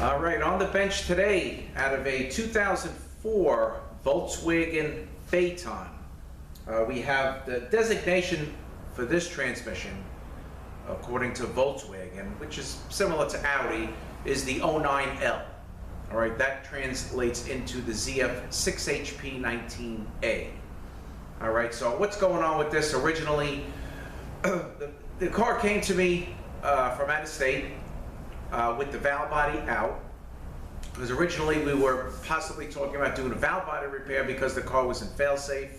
All right, on the bench today, out of a 2004 Volkswagen Phaeton, we have the designation for this transmission, according to Volkswagen, which is similar to Audi, is the 09L. All right, that translates into the ZF6HP19A. All right, so what's going on with this? Originally, the car came to me from out of state with the valve body out, because originally we were possibly talking about doing a valve body repair because the car was in failsafe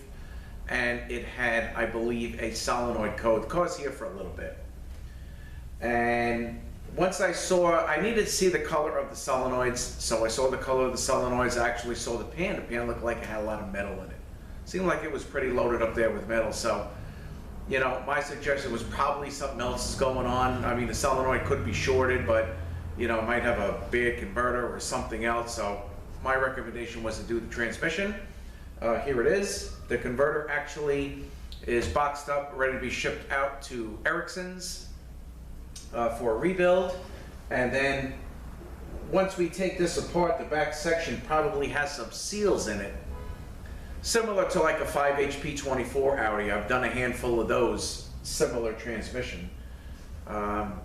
and it had, I believe, a solenoid code. The car's here for a little bit. And once I needed to see the color of the solenoids, so I saw the color of the solenoids. I actually saw the pan. The pan looked like it had a lot of metal in it. Seemed like it was pretty loaded up there with metal. So, you know, my suggestion was probably something else is going on. I mean, the solenoid could be shorted, but, you know, it might have a bad converter or something else. So my recommendation was to do the transmission. Here it is. The converter actually is boxed up, ready to be shipped out to Ericsson's for a rebuild. And then once we take this apart, the back section probably has some seals in it, similar to like a 5HP24 Audi. I've done a handful of those, similar transmission.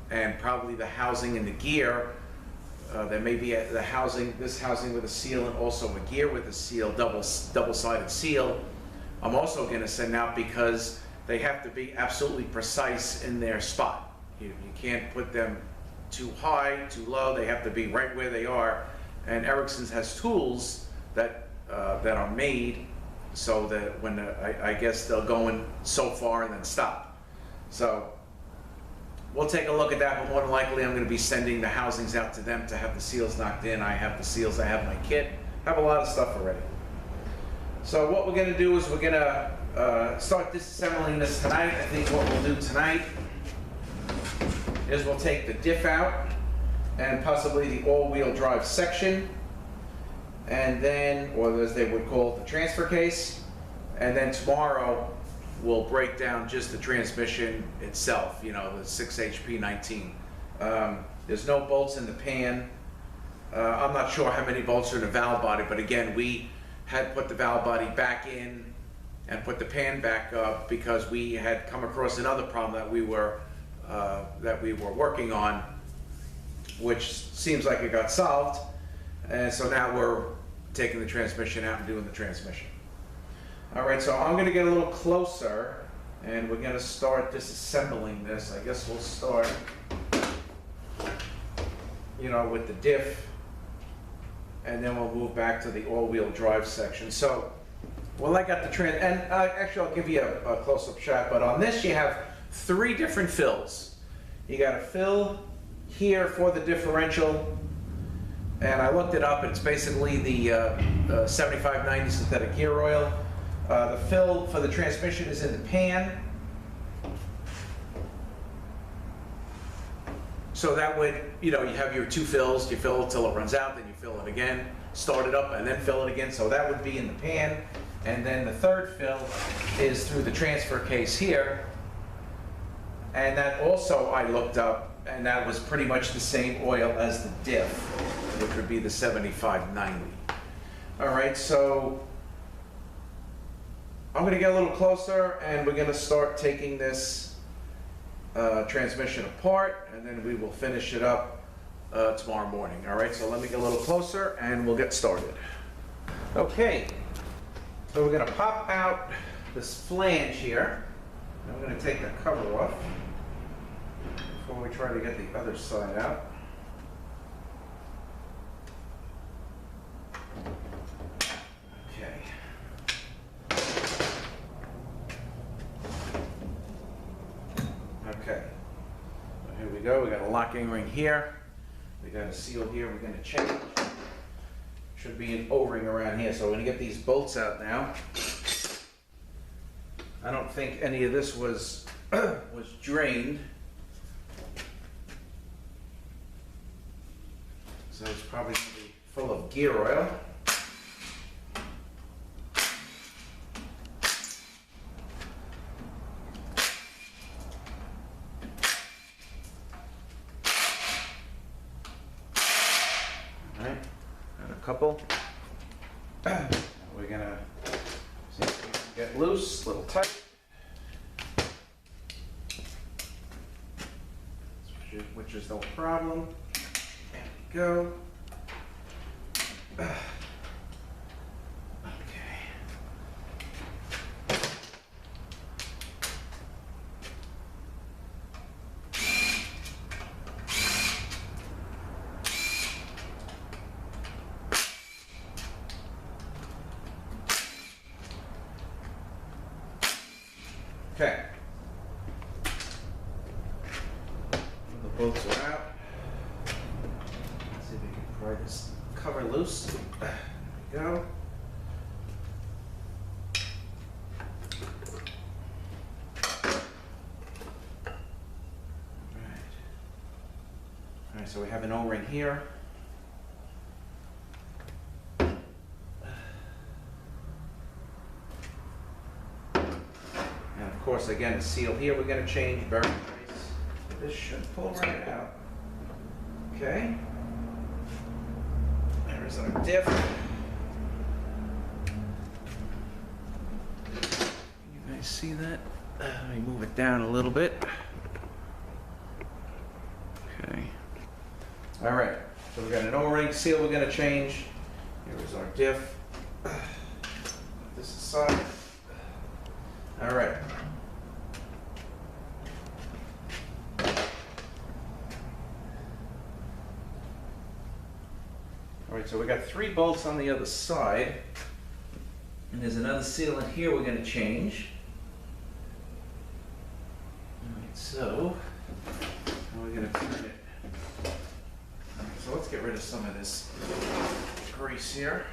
And probably the housing and the gear, there may be this housing with a seal and also a gear with a seal, double-sided seal. I'm also going to send out because they have to be absolutely precise in their spot. You can't put them too high, too low. They have to be right where they are. And Ericsson's has tools that are made so that when I guess they'll go in so far and then stop. So we'll take a look at that, but more than likely I'm going to be sending the housings out to them to have the seals knocked in. I have the seals, I have my kit, I have a lot of stuff already. So what we're going to do is we're going to start disassembling this tonight. I think what we'll do tonight is we'll take the diff out and possibly the all-wheel drive section, and then, or as they would call it, the transfer case, and then tomorrow we'll break down just the transmission itself, you know, the 6HP19. There's no bolts in the pan. I'm not sure how many bolts are in the valve body, but again, we had put the valve body back in and put the pan back up because we had come across another problem that we were working on, which seems like it got solved. And so now we're taking the transmission out and doing the transmission. All right, so I'm going to get a little closer and we're going to start disassembling this. I guess we'll start, you know, with the diff, and then we'll move back to the all-wheel drive section. So, well, I got the actually I'll give you a close-up shot, but on this you have 3 different fills. You got a fill here for the differential, and I looked it up. It's basically the 7590 synthetic gear oil. The fill for the transmission is in the pan. So that would, you know, you have your 2 fills. You fill it till it runs out, then you fill it again, start it up, and then fill it again. So that would be in the pan. And then the 3rd fill is through the transfer case here. And that also I looked up, and that was pretty much the same oil as the diff, which would be the 7590. All right, so I'm going to get a little closer, and we're going to start taking this transmission apart, and then we will finish it up tomorrow morning. All right, so let me get a little closer, and we'll get started. Okay, so we're going to pop out this flange here. I'm going to take the cover off before we try to get the other side out. Okay, so here we go. We got a locking ring here. We got a seal here. We're going to change. Should be an O-ring around here. So we're going to get these bolts out now. I don't think any of this was drained. So it's probably going to be full of gear oil. couple. We're gonna see if we can get loose, a little tight. Which is no problem. There we go. Okay. Okay. The bolts are out. Let's see if we can pry this cover loose. There we go. All right, so we have an O-ring here. Of course, again, the seal here we're going to change, bearing brace. This should pull right out. Okay. There's our diff. You guys see that? Let me move it down a little bit. Okay. All right. So we got an O-ring seal we're going to change. Here is our diff. Put this aside. All right. All right, so we got 3 bolts on the other side, and there's another seal in here we're going to change. All right, so now we're going to turn it. All right, so let's get rid of some of this grease here.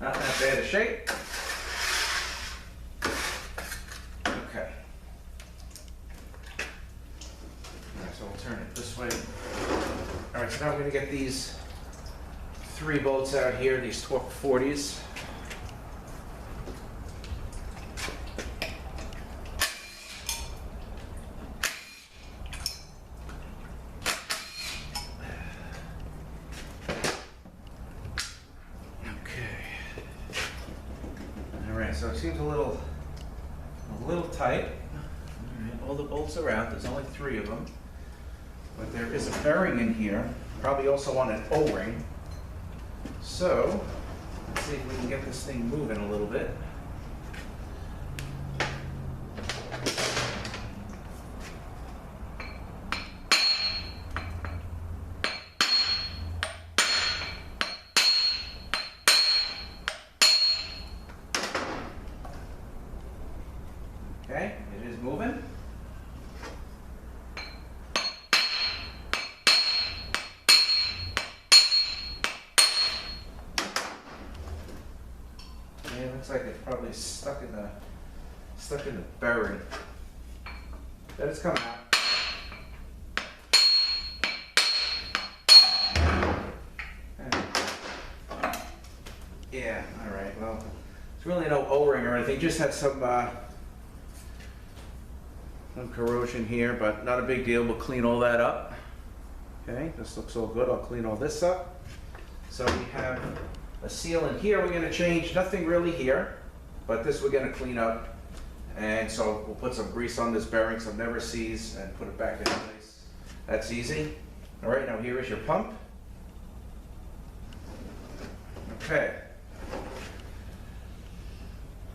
Not that bad a shape. Okay. Alright, so we'll turn it this way. Alright, so now we're going to get these 3 bolts out here, these torque 40s. So it seems a little tight. All right, all the bolts are out. There's only 3 of them, but there is a bearing in here. Probably also on an O-ring. So let's see if we can get this thing moving a little bit. Okay, it is moving. Yeah, it looks like it's probably stuck in the bearing. But it's coming out. Yeah, all right. Well, it's really no O-ring or anything. Just had some corrosion here, but not a big deal. We'll clean all that up. Okay, this looks all good. I'll clean all this up. So we have a seal in here we're going to change. Nothing really here, but this we're going to clean up. And so we'll put some grease on this bearing so it never sees and put it back in place. That's easy. All right, now here is your pump. Okay.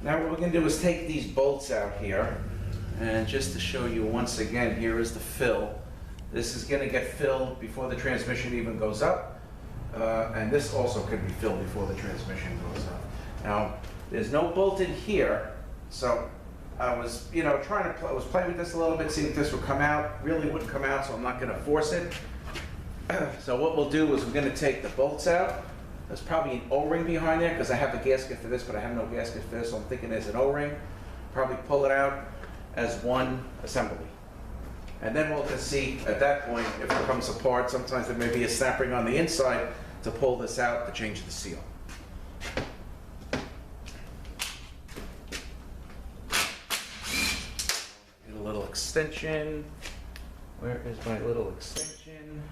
Now what we're going to do is take these bolts out here. And just to show you once again, here is the fill. This is going to get filled before the transmission even goes up. And this also could be filled before the transmission goes up. Now, there's no bolt in here, so I was, I was playing with this a little bit, seeing if this would come out. Really wouldn't come out, so I'm not going to force it. So what we'll do is we're going to take the bolts out. There's probably an O-ring behind there, because I have the gasket for this, but I have no gasket for this, so I'm thinking there's an O-ring. Probably pull it out as one assembly. And then we'll just see at that point if it comes apart. Sometimes there may be a snap ring on the inside to pull this out to change the seal. extension. Where is my little extension?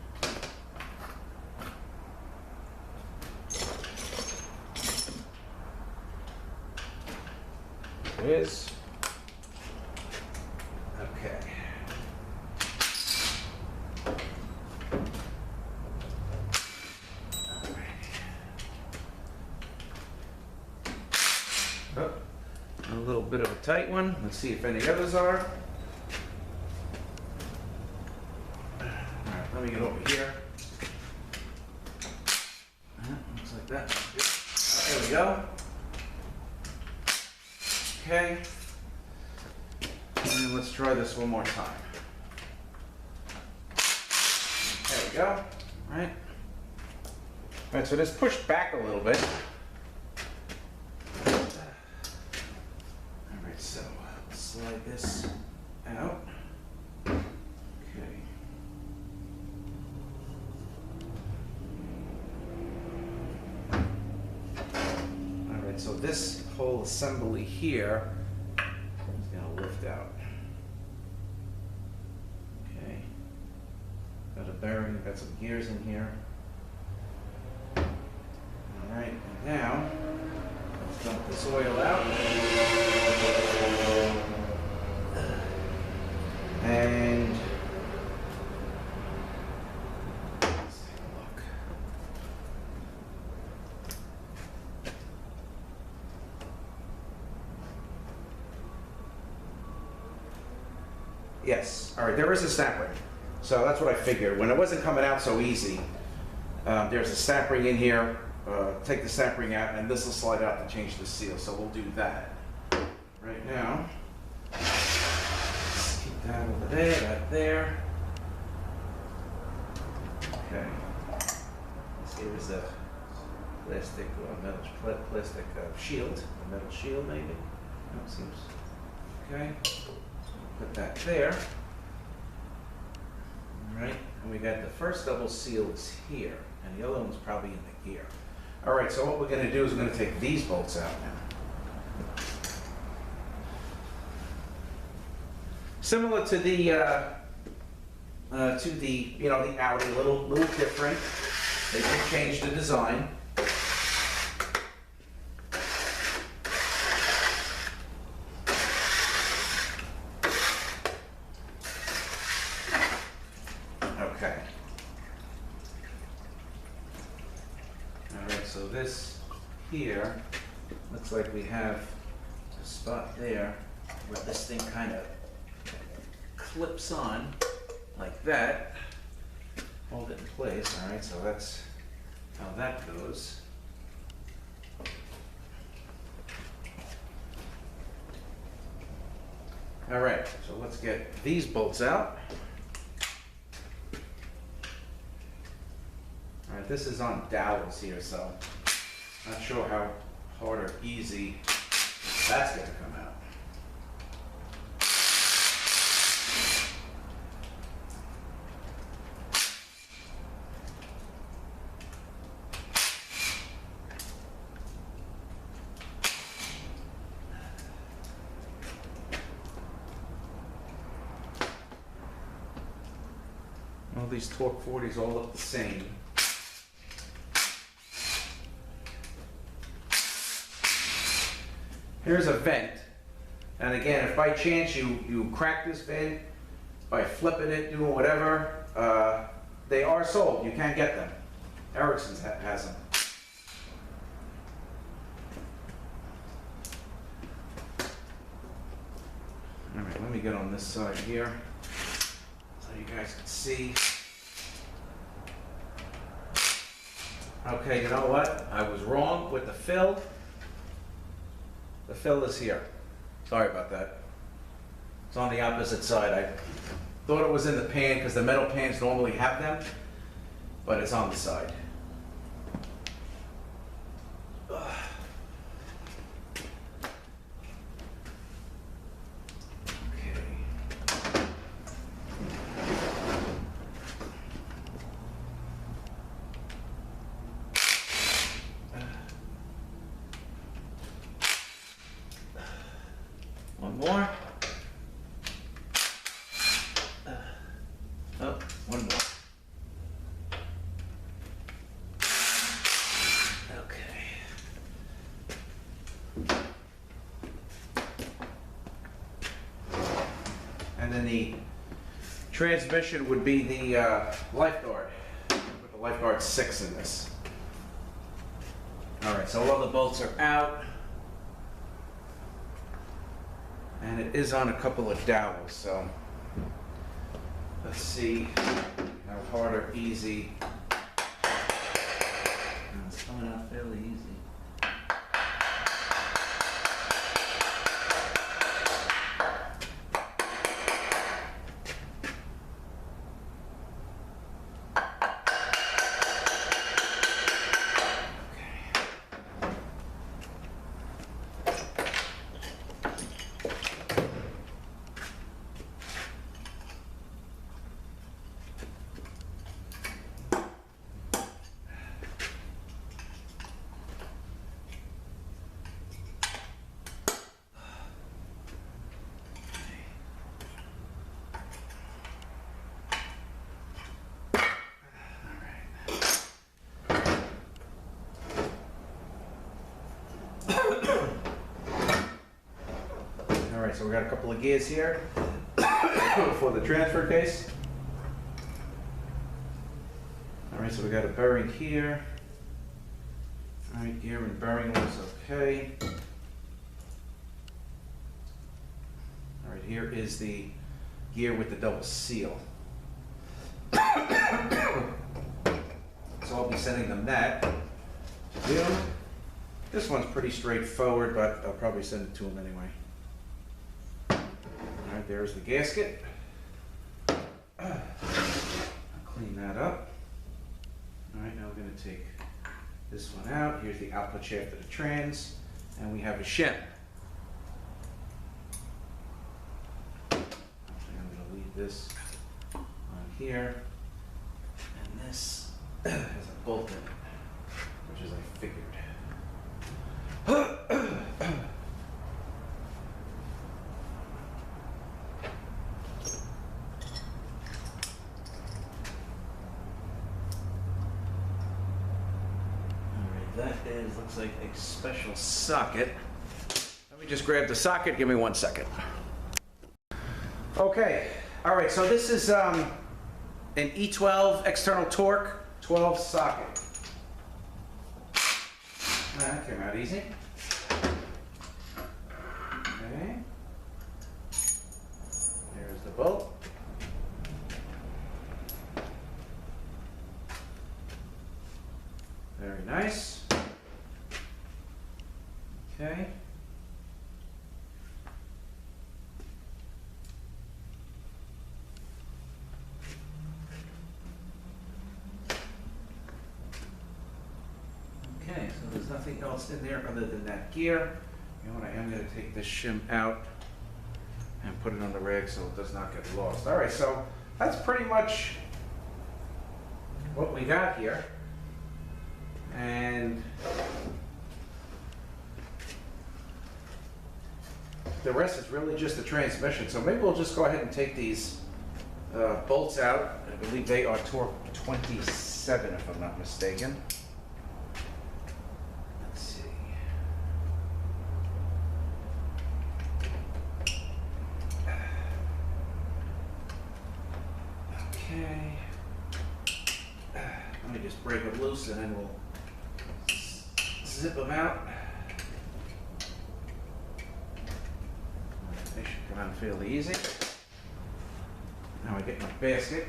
There it is. Okay. Oh, a little bit of a tight one. Let's see if any others are. All right, let me get over here. Looks like that. There we go. Okay. And let's try this one more time. There we go. All right. All right, so this pushed back a little bit. All right, so slide this out. Okay. All right, so this whole assembly here is going to lift out. Okay. Got a bearing, got some gears in here. All right, and now let's dump this oil out. And let's take a look. Yes, all right, there is a snap ring. So that's what I figured. When it wasn't coming out so easy, there's a snap ring in here. Take the snap ring out, and this will slide out to change the seal. So we'll do that right now. Let's keep that over there, that there. Okay. Here's a plastic or metal plastic shield, a metal shield maybe. That seems okay. Put that there. All right, and we got the first double seal is here, and the other one's probably in the gear. All right, so what we're going to do is we're going to take these bolts out now. Similar to the the Audi, a little different. They did change the design. Okay. All right, so this here looks like we have a spot there where this thing kind of clips on like that. Hold it in place. All right, so that's how that goes. All right, so let's get these bolts out. All right, this is on dowels here, so not sure how hard or easy that's going to come out. All these torque 40s all look the same. Here's a vent, and again, if by chance you crack this vent by flipping it, doing whatever, they are sold. You can get them. Ericsson's has them. All right, let me get on this side here so you guys can see. Okay, you know what? I was wrong with the fill. The fill is here. Sorry about that. It's on the opposite side. I thought it was in the pan because the metal pans normally have them, but it's on the side. Ugh. One more. And then the transmission would be the lifeguard. Put the lifeguard 6 in this. All right, so all the bolts are out. And it is on a couple of dowels, so let's see how hard or easy. It's coming out fairly easy. Alright, so we got a couple of gears here for the transfer case. Alright, so we got a bearing here. Alright, gear and bearing looks okay. Alright, here is the gear with the double seal. So I'll be sending them that to do. This one's pretty straightforward, but I'll probably send it to them anyway. Alright, there's the gasket. I'll clean that up. Alright, now we're going to take this one out. Here's the output shaft of the trans, and we have a shim. Actually, I'm going to leave this on here, and this has a bolt in it, which is I figured. That is, looks like a special socket. Let me just grab the socket, give me 1 second. Okay, all right, so this is an E12 external torque 12 socket. That came out easy. Okay. There's the bolt. Very nice. Okay. Okay, so there's nothing else in there other than that gear. You know what, I am going to take this shim out and put it on the rig so it does not get lost. All right, so that's pretty much what we got here. And the rest is really just the transmission. So maybe we'll just go ahead and take these bolts out. I believe they are torque 27 if I'm not mistaken. Let's see. Okay. Let me just break them loose and then we'll zip them out. They should come out fairly easy. Now I get my basket.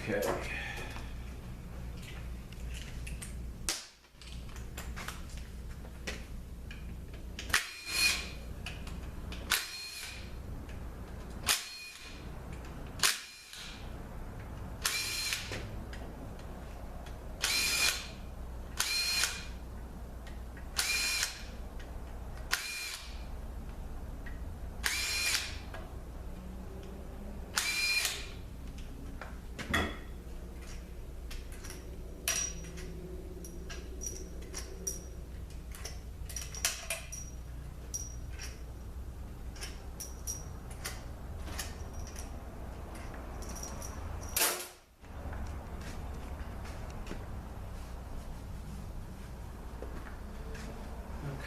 Okay.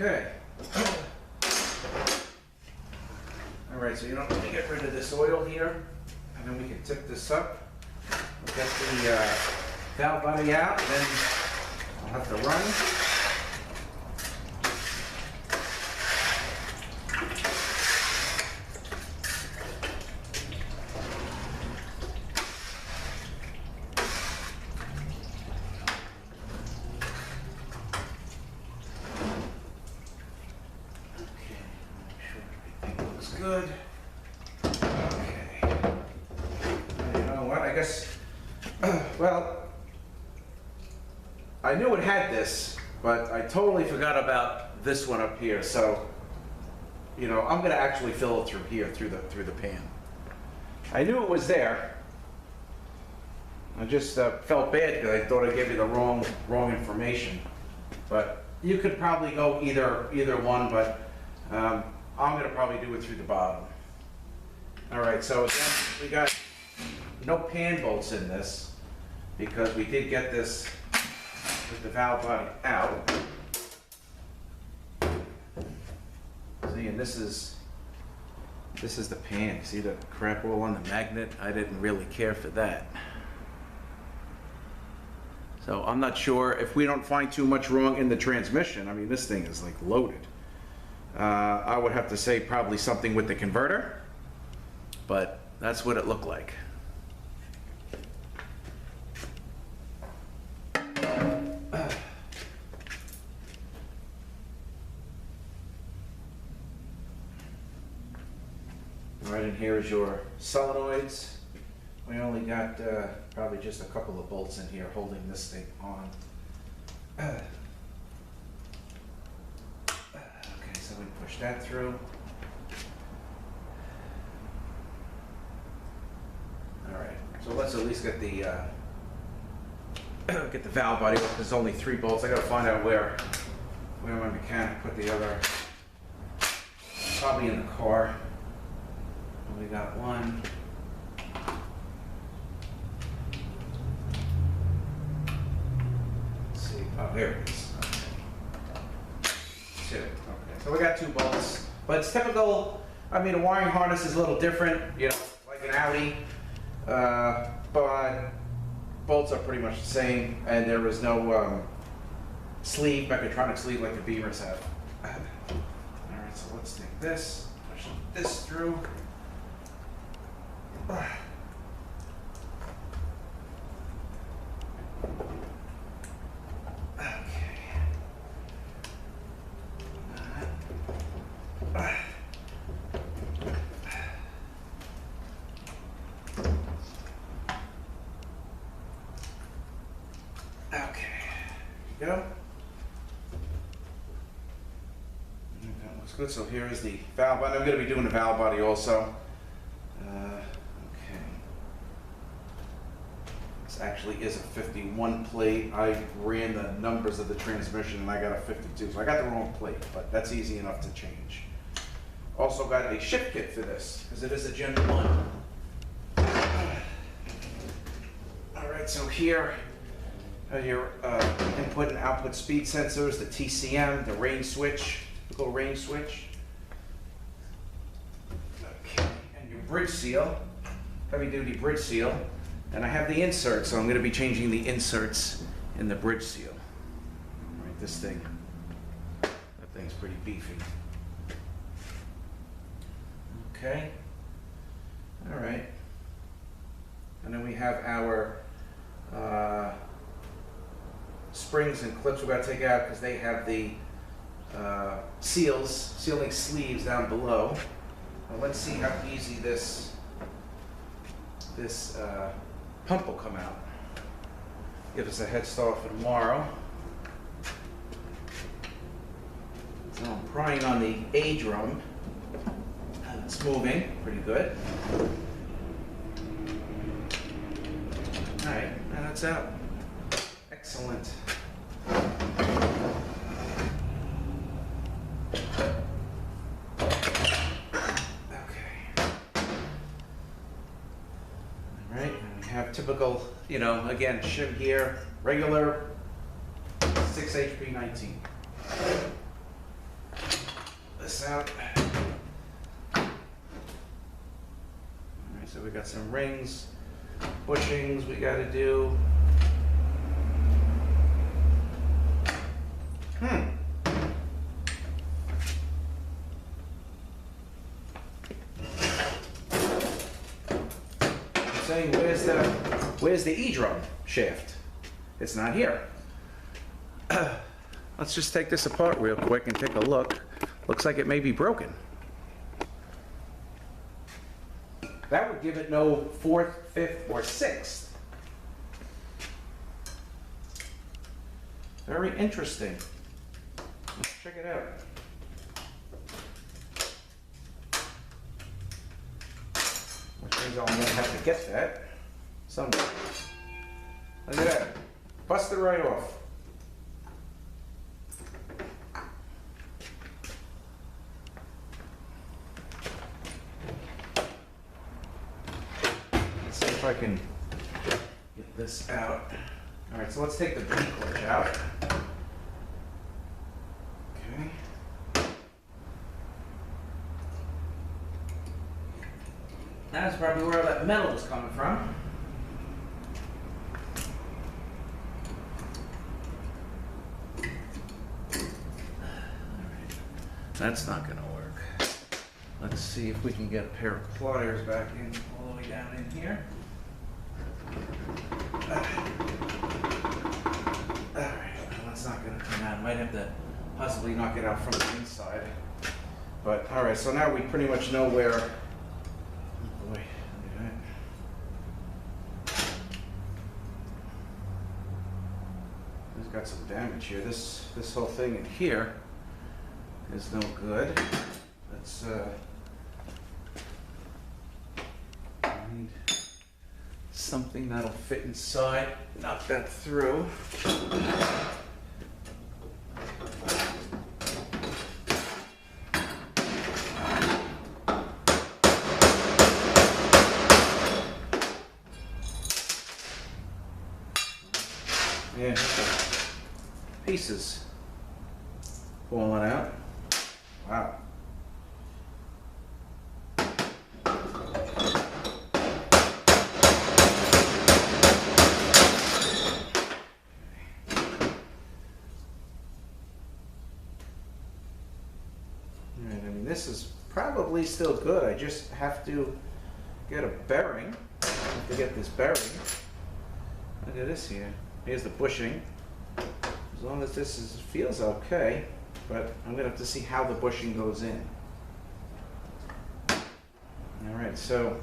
Okay. All right, so let me get rid of this oil here, and then we can tip this up. We'll get the valve body out, and then I'll have to run. Good. Okay. You know what? I guess, well, I knew it had this, but I totally forgot about this one up here. So, I'm going to actually fill it through here, through the pan. I knew it was there. I just felt bad because I thought I gave you the wrong information. But you could probably go either one, but. I'm going to probably do it through the bottom. All right, so again, we got no pan bolts in this because we did get this with the valve body out. See, and this is the pan. See the crap all on the magnet? I didn't really care for that. So I'm not sure if we don't find too much wrong in the transmission. I mean, this thing is like loaded. I would have to say probably something with the converter, but that's what it looked like. Right in here is your solenoids. We only got probably just a couple of bolts in here holding this thing on. So we push that through. All right, so let's at least get the valve body. There's only 3 bolts. I got to find out where my mechanic put the other. Probably in the car. We got 1. Let's see. Oh, here it is. 2. Okay, so we got 2 bolts, but it's typical. I mean, a wiring harness is a little different, like an Audi, but bolts are pretty much the same, and there is no sleeve, mechatronic sleeve like the Beamers have. All right, so let's take this, push this through. Go. That looks good. So here is the valve body. I'm going to be doing the valve body also. Okay. This actually is a 51 plate. I ran the numbers of the transmission and I got a 52. So I got the wrong plate, but that's easy enough to change. Also got a ship kit for this because it is a Gen 1. All right, so here your input and output speed sensors, the TCM, the range switch, typical range switch. Okay, and your bridge seal, heavy duty bridge seal. And I have the insert, so I'm going to be changing the inserts in the bridge seal. All right, this thing, that thing's pretty beefy. Okay, all right. And then we have our springs and clips we've got to take out because they have the sealing sleeves down below. Well, let's see how easy this pump will come out. Give us a head start for tomorrow. So I'm prying on the A drum. And it's moving pretty good. All right, and that's out. Excellent. Typical, again, shim here, regular 6HP19. this out. Alright, so we got some rings, bushings we gotta do. I'm saying, where's the E-drum shaft? It's not here. Let's just take this apart real quick and take a look. Looks like it may be broken. That would give it no 4th, 5th, or 6th. Very interesting. Let's check it out. Which means I'm gonna have to get that someday. Look at that. Busted right off. Let's see if I can get this out. All right, so let's take the B clutch out. Okay. That's probably where all that metal was coming from. Alright, that's not gonna work. Let's see if we can get a pair of pliers back in, all the way down in here. Alright, well, that's not gonna come out. Might have to possibly knock it out from the inside. But alright, so now we pretty much know where. Oh boy, look at that. There's got some damage here. This whole thing in here is no good. Let's need something that'll fit inside. Knock that through. Yeah, pieces falling out. Wow. I mean, this is probably still good. I just have to get a bearing. I have to get this bearing. Look at this here. Here's the bushing. As long as this feels okay, but I'm gonna have to see how the bushing goes in. All right, so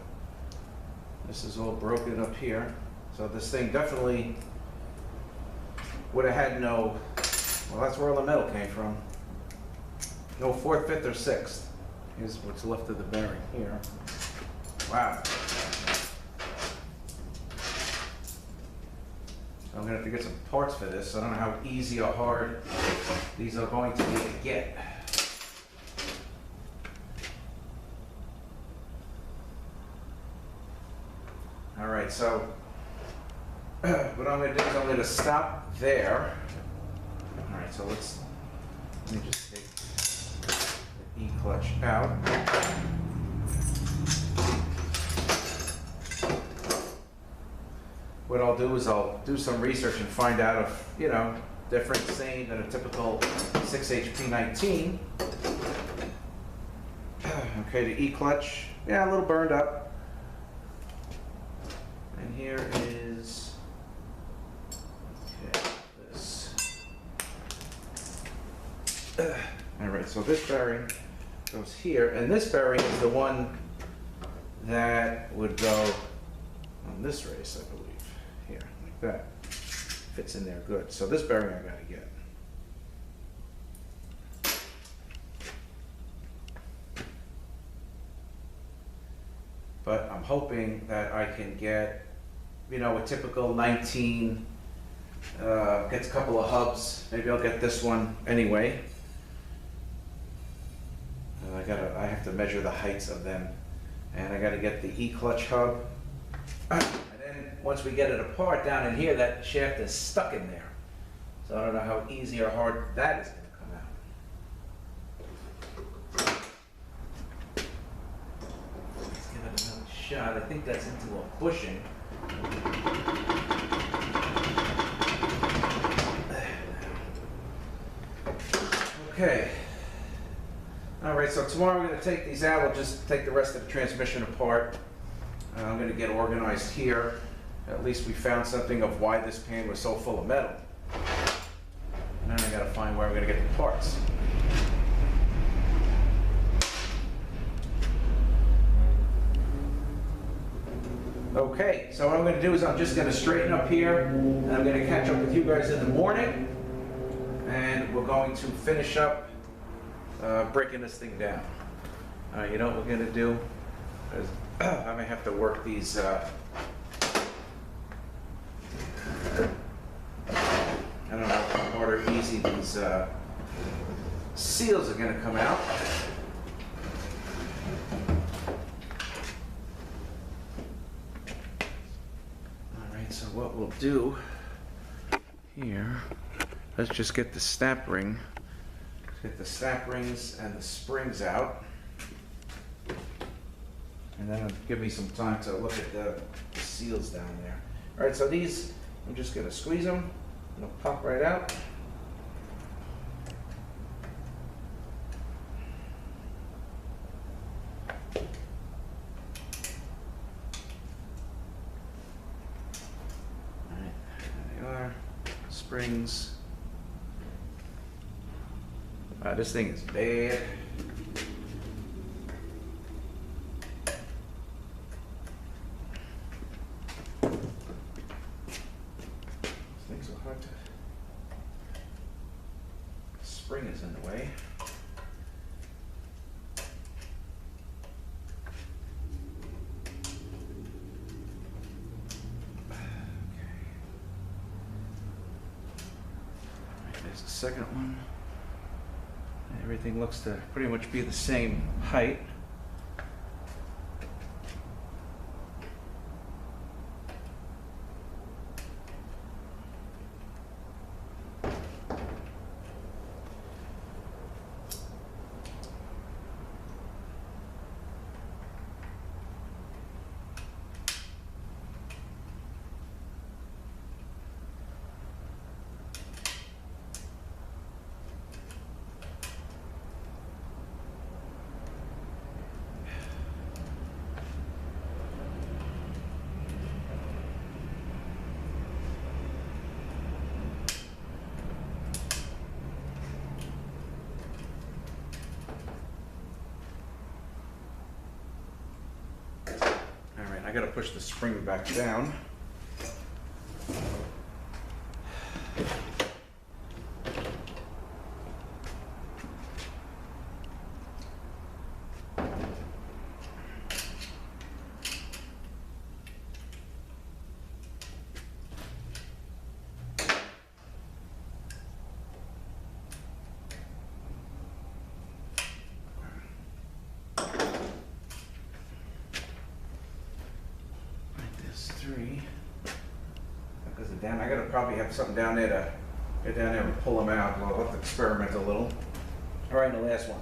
this is all broken up here. So this thing definitely would have had no, well, that's where all the metal came from. No 4th, 5th, or 6th. Here's what's left of the bearing here. Wow. I'm gonna have to get some parts for this. I don't know how easy or hard these are going to be to get. All right, so what I'm gonna do is I'm gonna stop there. All right, so let me just take the E-clutch out. What I'll do is I'll do some research and find out if, you know, different, same than a typical 6HP19. Okay, the E-clutch, yeah, a little burned up. And here is, okay, this. All right, so this bearing goes here, and this bearing is the one that would go on this race, I believe. Here, like that. Fits in there good. So this bearing I gotta get. But I'm hoping that I can get, you know, a typical 19, gets a couple of hubs. Maybe I'll get this one anyway. I have to measure the heights of them. And I gotta get the E-clutch hub. Once we get it apart down in here, that shaft is stuck in there. So I don't know how easy or hard that is going to come out. shot. I think that's into a bushing. Okay. All right, so tomorrow we're going to take these out. We'll just take the rest of the transmission apart. I'm going to get organized here. At least we found something of why this pan was so full of metal. Now I got to find where I'm going to get the parts. Okay, so what I'm going to do is I'm just going to straighten up here, and I'm going to catch up with you guys in the morning, and we're going to finish up breaking this thing down. You know what we're going to do? Is I may have to work these I don't know how hard or easy these seals are going to come out. Alright, so what we'll do here, let's just get the snap ring. Get the snap rings and the springs out. And then it'll give me some time to look at the seals down there. Alright, so these, I'm just going to squeeze them, and they'll pop right out. Alright, there they are. Springs. This thing is bad. Things are hard to. The spring is in the way. Okay. All right, there's the second one. Everything looks to pretty much be the same height. I gotta push the spring back down. That goes down. I gotta probably have something down there to get down there and pull them out. I'll have to experiment a little. All right, the last one.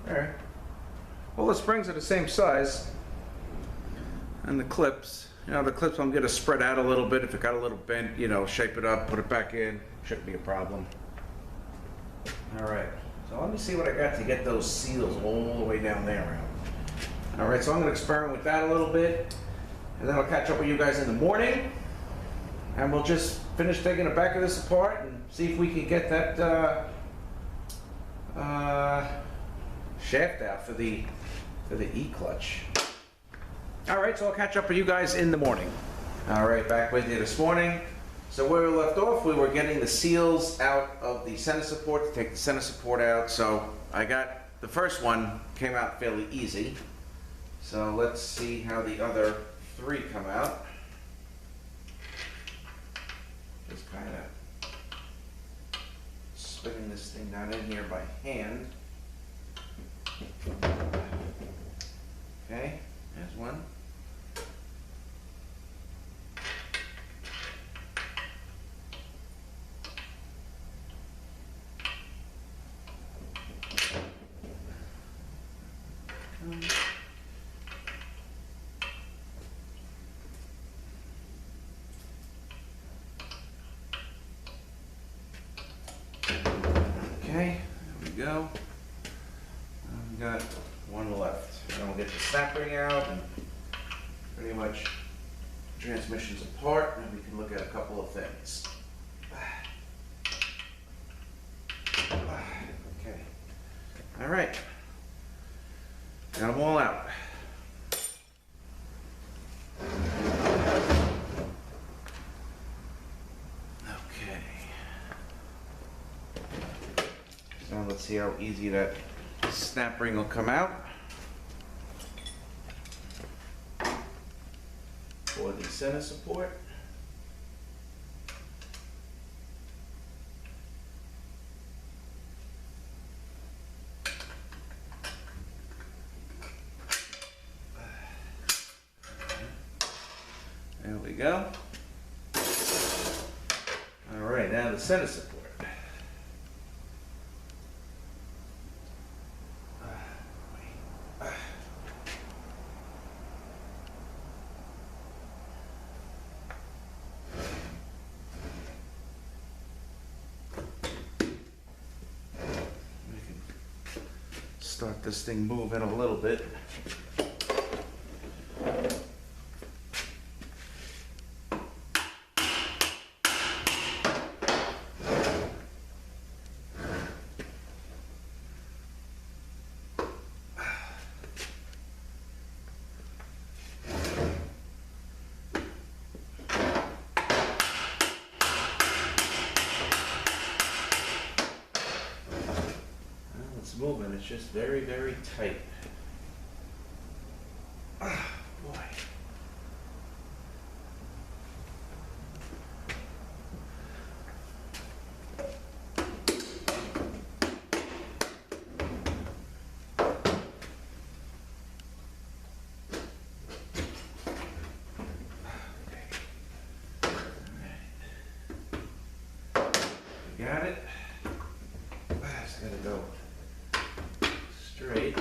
Alright. Well, the springs are the same size. And the clips, the clips I'm going to spread out a little bit. If it got a little bent, shape it up, put it back in. Shouldn't be a problem. Alright. So let me see what I got to get those seals all the way down there out. Alright, so I'm going to experiment with that a little bit. And then I'll catch up with you guys in the morning. And we'll just finish taking the back of this apart and see if we can get that shaft out for the E-clutch. All right, so I'll catch up with you guys in the morning. All right, back with you this morning. So where we left off, we were getting the seals out of the center support, to take the center support out. So I got, the first one came out fairly easy. So let's see how the other three come out. Just kind of spinning this thing down in here by hand. Okay, there's one. Okay, there we go. We've got one left. And we'll get the snap ring out and pretty much transmissions apart, and we can look at a couple of things. Okay. All right. Got them all out. Okay. So let's see how easy that snap ring will come out for the center support. There we go. All right, now the center support. Start this thing moving a little bit. Moving, it's just very, very tight. Ah, boy. Got it. Just gotta go straight.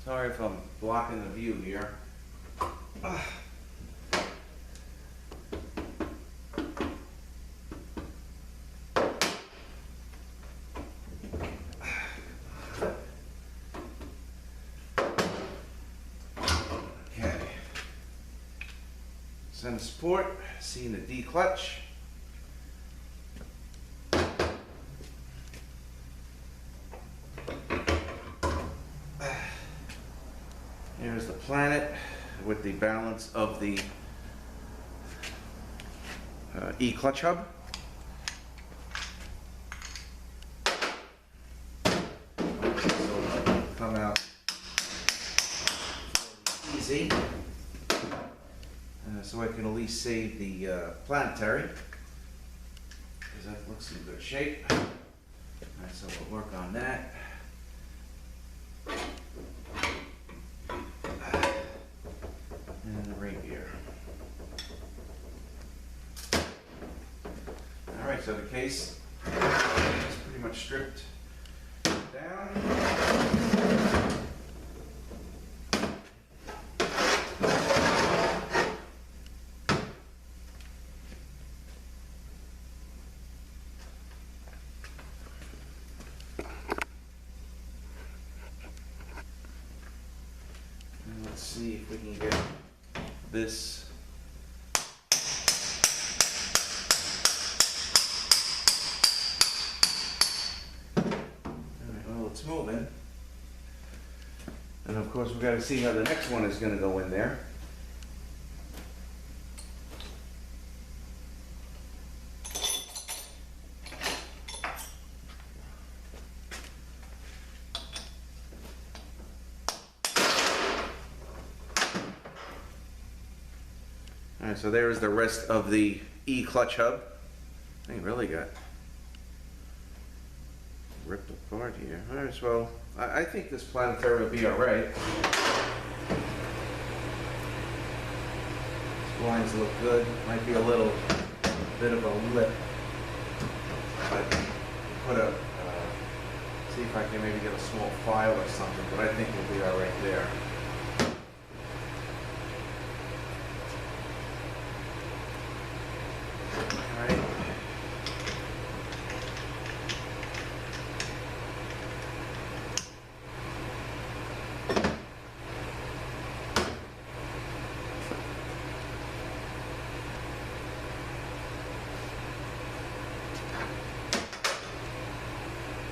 Sorry if I'm blocking the view here. Okay. Center support, seeing the D clutch. Here's the planet with the balance of the E clutch hub. So come out easy, so I can at least save the planetary, because that looks in good shape. All right, so we'll work on that. And the ring gear. All right, so the case is pretty much stripped down. And let's see if we can get this. Well, it's moving. And of course, we've got to see how the next one is going to go in there. Alright, so there's the rest of the E clutch hub. They really got ripped apart here. Alright, well, I think this planetary will be alright. These lines look good. Might be a little bit of a lip. But put a, see if I can maybe get a small file or something, but I think we'll be alright there. Alright.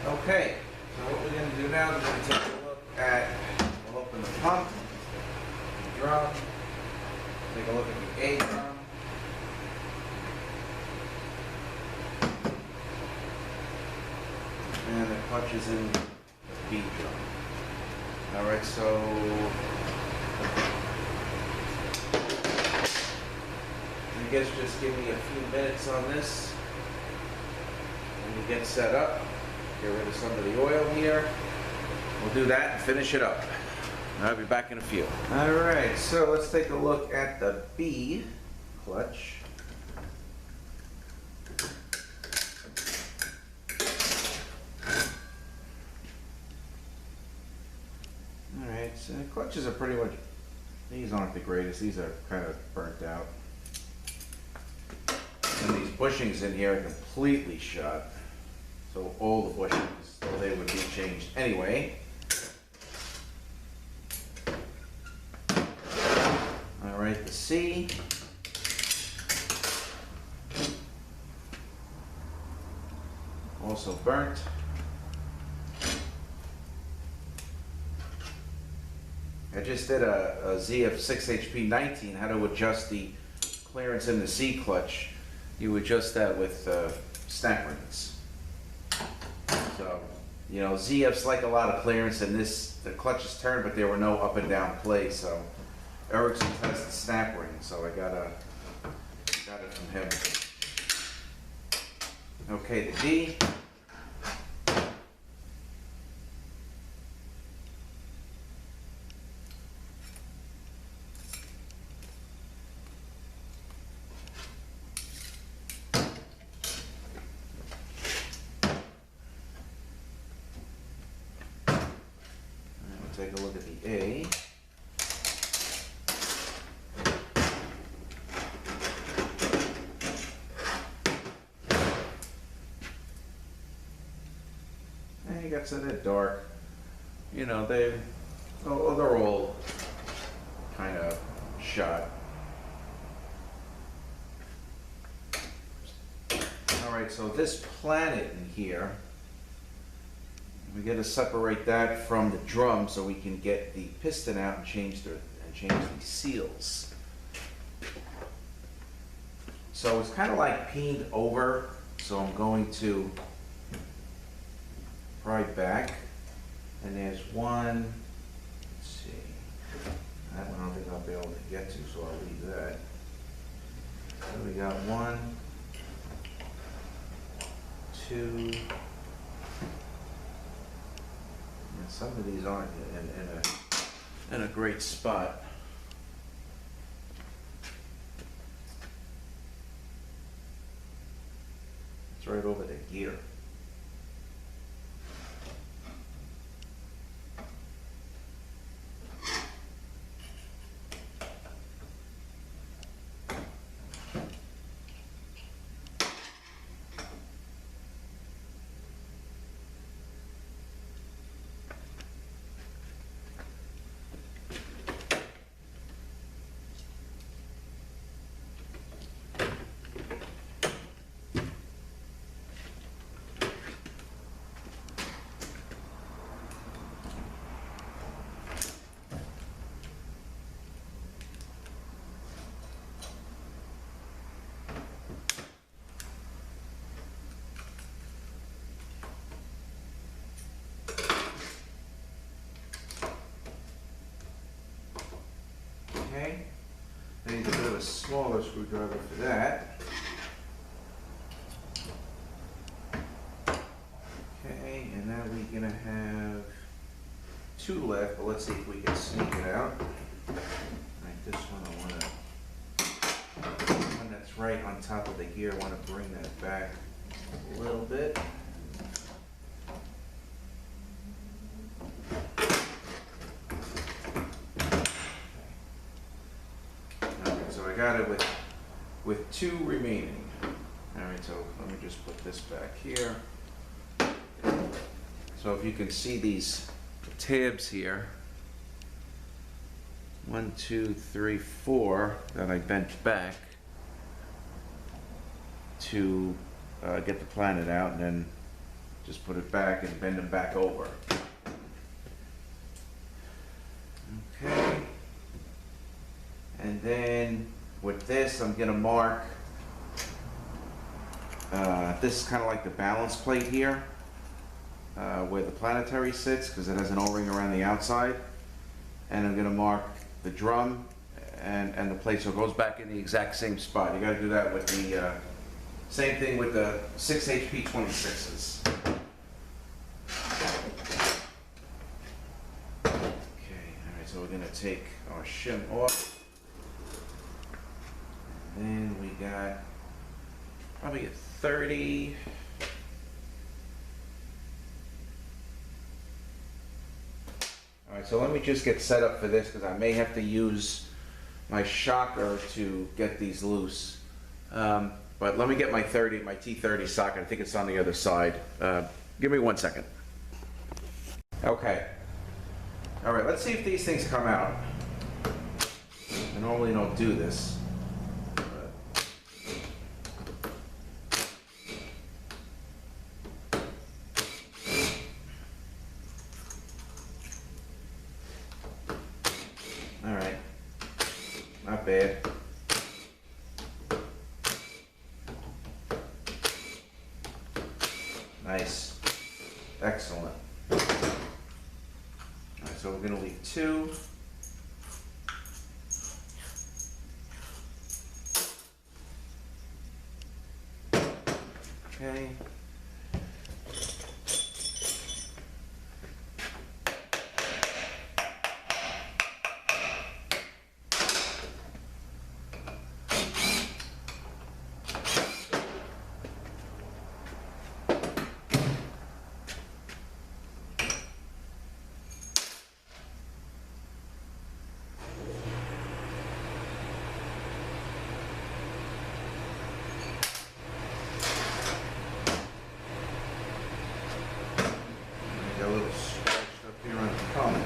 Okay, so what we're going to do now is we're going to take a look at, we'll open the pump, the drum, take a look at the A drum, and the clutch is in the B drum. Alright, so I guess just give me a few minutes on this when you get set up. Get rid of some of the oil here. We'll do that and finish it up. I'll be back in a few. Alright, so let's take a look at the B clutch. Alright, so the clutches are pretty much, these aren't the greatest. These are kind of burnt out. And these bushings in here are completely shot. So all the bushings, so they would be changed anyway. All right, the C. Also burnt. I just did a ZF6HP19, how to adjust the clearance in the C clutch. You adjust that with snap rings. So, you know, ZF's like a lot of clearance, and this, the clutch is turned, but there were no up and down plays, so Ericsson has the snap ring, so I got it from him. Okay, the D. Take a look at the A. And you got some of that dark. You know, they're all kind of shot. All right, so this planet in here, we got to separate that from the drum so we can get the piston out and change the seals. So it's kind of like peened over, so I'm going to pry back, and there's one. Let's see, that one I don't think I'll be able to get to, so I'll leave that. So we got 1, 2. Some of these aren't in a great spot. It's right over the gear. smaller screwdriver for that. Okay, and now we're gonna have 2 left, but let's see if we can sneak it out. Alright, this one I wanna, the one that's right on top of the gear, I wanna bring that back a little bit. Alright, so I got it with 2 remaining. Alright, so let me just put this back here. So if you can see these tabs here, 1, 2, 3, 4 that I bent back to get the planet out, and then just put it back and bend them back over. Okay. And then with this, I'm gonna mark, this is kind of like the balance plate here, where the planetary sits, because it has an O-ring around the outside. And I'm gonna mark the drum and the plate, so it goes back in the exact same spot. You gotta do that with the, same thing with the 6HP26s. Okay, alright, so we're gonna take our shim off. And then we got probably a 30. Alright, so let me just get set up for this, because I may have to use my shocker to get these loose. But let me get my T30 socket. I think it's on the other side. Give me 1 second. Okay. Alright, let's see if these things come out. I normally don't do this. Alright. Not bad. Nice. Excellent. Alright, so we're going to leave 2. Okay. A little scratched up here on the column.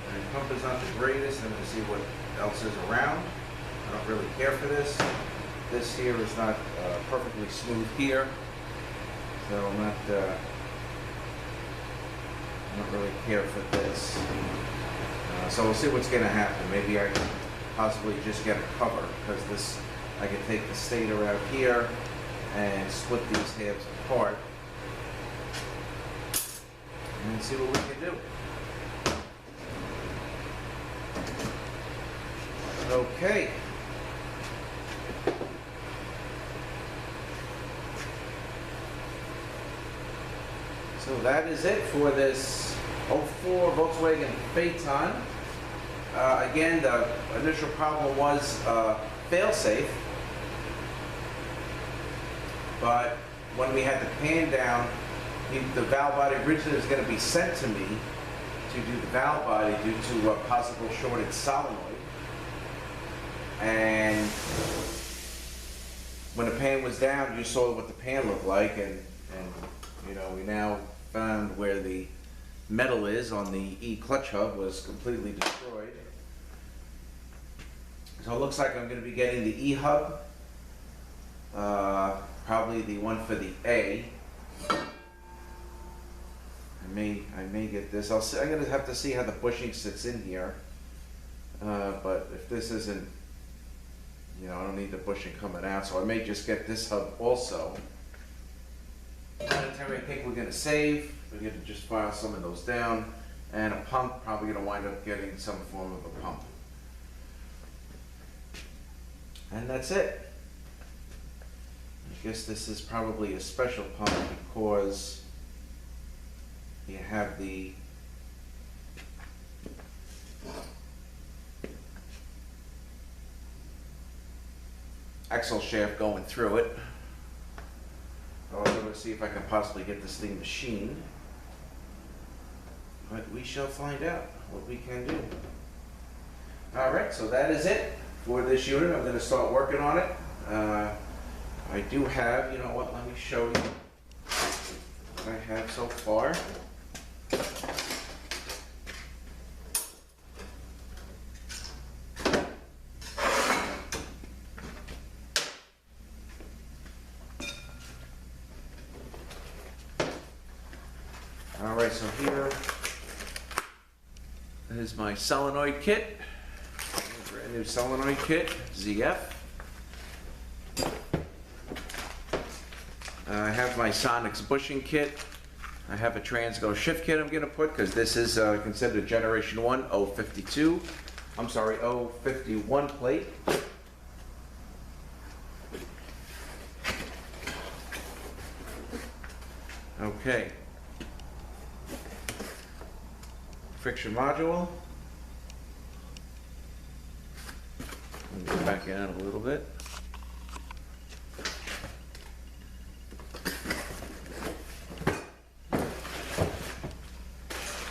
The pump is not the greatest. I'm going to see what else is around. I don't really care for this. This here is not perfectly smooth here. So I'm not really care for this. So we'll see what's going to happen. Maybe I can possibly just get a cover, because this, I can take the stator out here and split these halves apart and see what we can do. Okay. So that is it for this 04 Volkswagen Phaeton. Again, the initial problem was fail-safe, but when we had the pan down, the valve body originally was going to be sent to me to do the valve body due to a possible shorted solenoid. And when the pan was down, you saw what the pan looked like, and you know, we now found where the metal is on the E-clutch hub was completely destroyed. So it looks like I'm going to be getting the E-hub, probably the one for the A. I may get this. I'm going to have to see how the bushing sits in here. but if this isn't, you know, I don't need the bushing coming out, so I may just get this hub also. Monetary, I think we're gonna save. We're gonna just file some of those down, and a pump, probably gonna wind up getting some form of a pump. And that's it. I guess this is probably a special pump because you have the axle shaft going through it. I'm going to see if I can possibly get this thing machined, but we shall find out what we can do. Alright, so that is it for this unit. I'm going to start working on it. I do have, you know what, let me show you what I have so far. Alright, so here is my solenoid kit. Brand new solenoid kit, ZF. I have my Sonics bushing kit. I have a Transgo shift kit I'm going to put because this is considered a Generation 1 052. I'm sorry, 051 plate. Okay. Friction module. Let me go back in a little bit.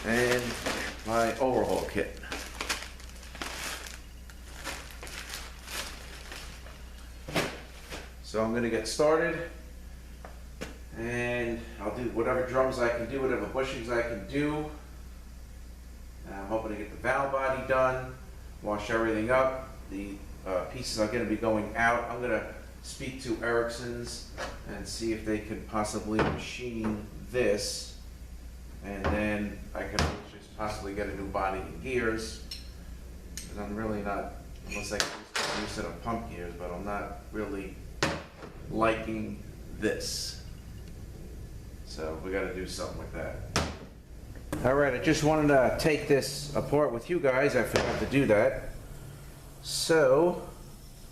And my overhaul kit. So I'm going to get started, and I'll do whatever drums I can do, whatever bushings I can do. I'm hoping to get the valve body done, wash everything up. The pieces are going to be going out. I'm going to speak to Ericsson's and see if they can possibly machine this, and then I can just possibly get a new body and gears. Because I'm really not, unless I can just use it on pump gears, but I'm not really liking this. So we got to do something with that. Alright, I just wanted to take this apart with you guys. I forgot to do that. So,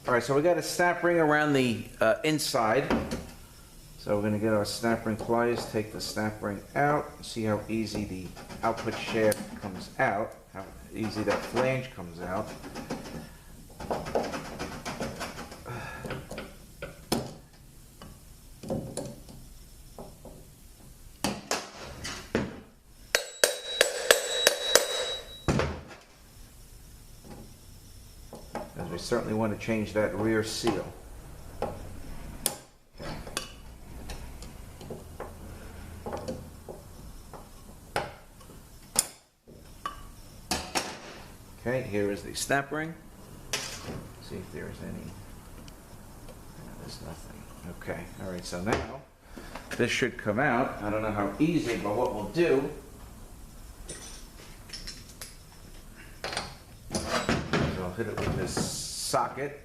alright, so we got a snap ring around the inside. So we're going to get our snap ring pliers, take the snap ring out, see how easy the output shaft comes out, how easy that flange comes out. As we certainly want to change that rear seal. Okay, here is the snap ring. See if there's any. There's nothing. Okay, all right, so now this should come out. I don't know how easy, but what we'll do is I'll hit it with this socket.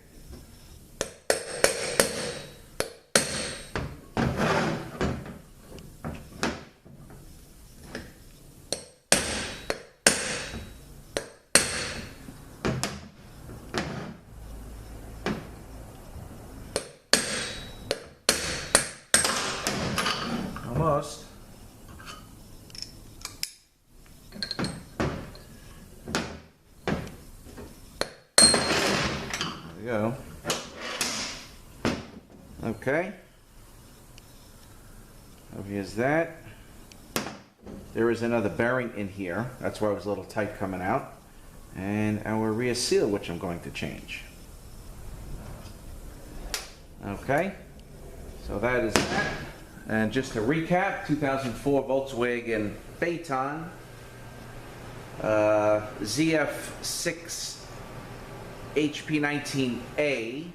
Almost. There we go. Okay. So here's that. There is another bearing in here. That's why it was a little tight coming out. And our rear seal, which I'm going to change. Okay. So that is that. And just to recap, 2004 Volkswagen Phaeton, ZF6HP19A,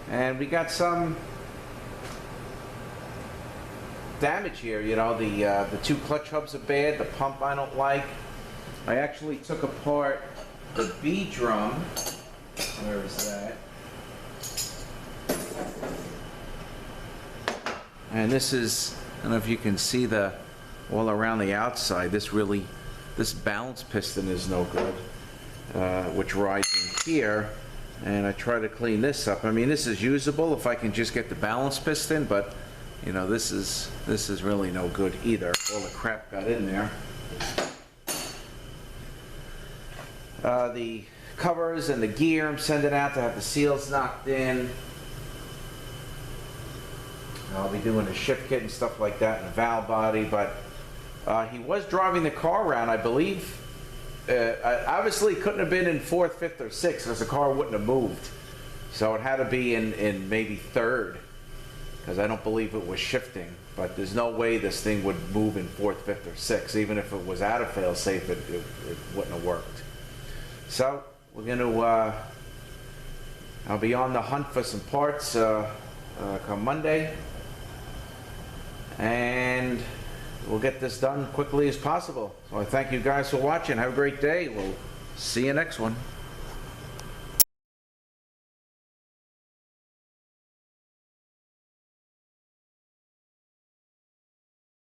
and we got some damage here. You know, the two clutch hubs are bad, the pump I don't like. I actually took apart the B drum, where is that? And this is, I don't know if you can see the, all around the outside, this balance piston is no good, which rides in here. And I try to clean this up. I mean, this is usable if I can just get the balance piston, but you know, this is really no good either. All the crap got in there. The covers and the gear I'm sending out to have the seals knocked in. I'll be doing the shift kit and stuff like that, and the valve body, but he was driving the car around, I believe. Obviously couldn't have been in 4th, 5th, or 6th because the car wouldn't have moved. So it had to be in maybe 3rd, because I don't believe it was shifting. But there's no way this thing would move in 4th, 5th, or 6th. Even if it was out of fail-safe, it wouldn't have worked. So we're going to, I'll be on the hunt for some parts come Monday. And we'll get this done quickly as possible. So I thank you guys for watching. Have a great day. We'll see you next one.